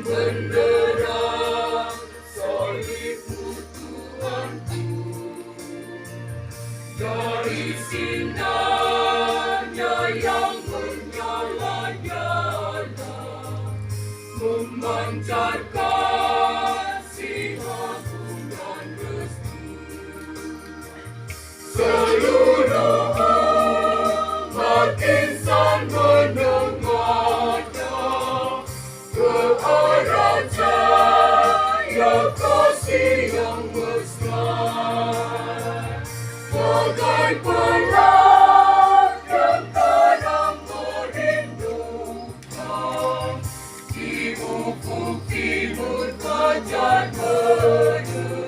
benderang salibmu Tuhanku, dari sinarnya yang menyala-nyala, memancarkan sinar dan restu. Seluruh umat insan mendengarnya ke arah cahaya kasih yang mesra, bagai pelang yang kadang merindukan di ufuk timur fajar mendekat.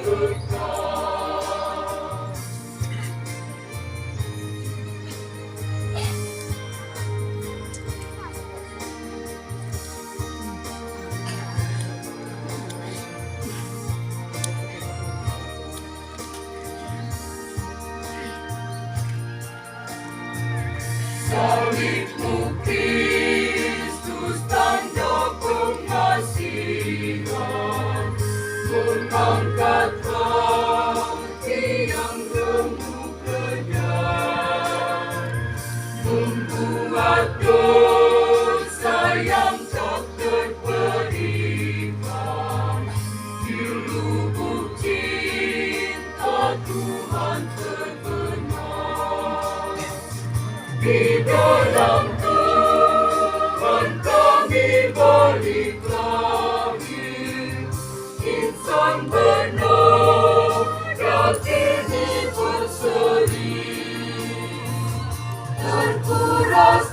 Salibmu Kristus tanda pengasihan, mengangkat hati yang remuk kenyang, membuat dosa yang tak terperikan di lubuk cinta Tuhan terbenam. Di dalam Tuhan kami balik lagi, insan benar yakini berseri, terkuras